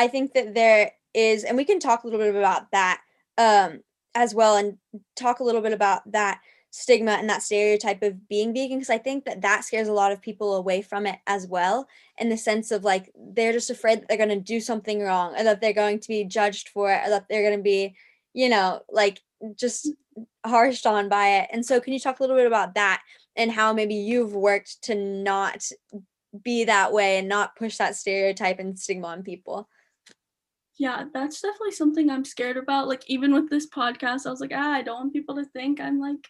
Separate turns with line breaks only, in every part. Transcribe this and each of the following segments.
I think that there is, and we can talk a little bit about that as well, and talk a little bit about that stigma and that stereotype of being vegan, because I think that that scares a lot of people away from it as well, in the sense of like they're just afraid that they're going to do something wrong, or that they're going to be judged for it, or that they're going to be, like just harshed on by it. And so, can you talk a little bit about that and how maybe you've worked to not be that way and not push that stereotype and stigma on people?
Yeah, that's definitely something I'm scared about. Like, even with this podcast, I was like, I don't want people to think I'm like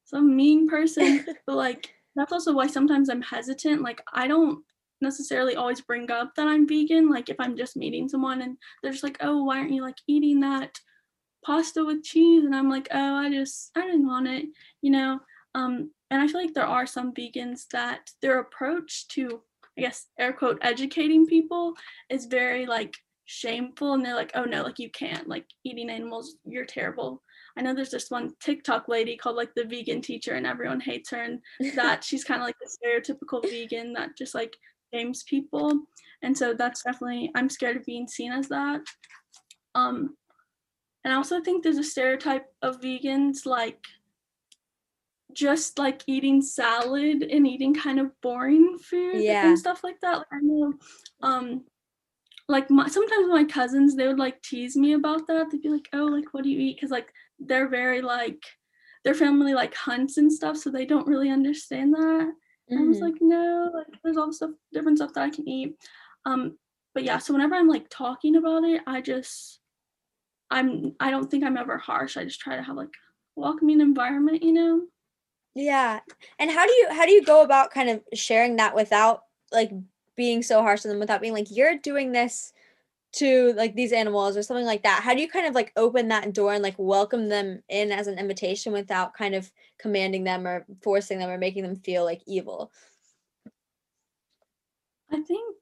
some mean person. But like, that's also why sometimes I'm hesitant. Like, I don't necessarily always bring up that I'm vegan. Like, if I'm just meeting someone and they're just like, oh, why aren't you like eating that pasta with cheese? And I'm like, oh, I didn't want it, you know? And I feel like there are some vegans that their approach to, I guess, air quote, educating people is very like shameful. And they're like, oh no, like you can't, like eating animals, you're terrible. I know there's this one TikTok lady called like the vegan teacher, and everyone hates her. And that she's kind of like the stereotypical vegan that just like shames people. And so that's definitely, I'm scared of being seen as that. Um, and I also think there's a stereotype of vegans like just like eating salad and eating kind of boring food and
Yeah.
stuff like that. Like, I know, like sometimes my cousins, they would like tease me about that. They'd be like, "Oh, like what do you eat?" Because like they're very like their family like hunts and stuff, so they don't really understand that. And I was
Mhm.
like, no, like there's all stuff, different stuff that I can eat. Um, but yeah, so whenever I'm like talking about it, I don't think I'm ever harsh. I just try to have like welcoming environment, you know?
Yeah. And how do you go about kind of sharing that without like being so harsh to them, without being like, you're doing this to like these animals or something like that? How do you kind of like open that door and like welcome them in as an invitation without kind of commanding them or forcing them or making them feel like evil?
I think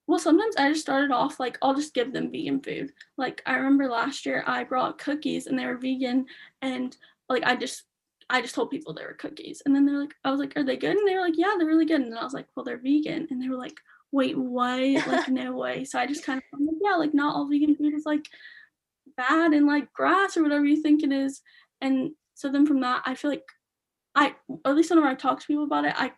well, sometimes I just started off like I'll just give them vegan food. Like I remember last year I brought cookies and they were vegan, and like I just told people they were cookies. And then they're like, I was like, "Are they good?" And they were like, "Yeah, they're really good." And then I was like, "Well, they're vegan." And they were like, "Wait, what?" Like, no way. So I just kind of I'm like, yeah, like not all vegan food is like bad and like grass or whatever you think it is. And so then from that, I feel like I at least whenever I talk to people about it, I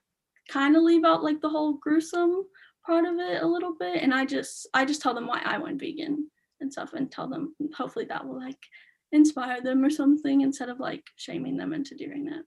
kind of leave out like the whole gruesome part of it a little bit, and I just tell them why I went vegan and stuff, and tell them hopefully that will like inspire them or something instead of like shaming them into doing it.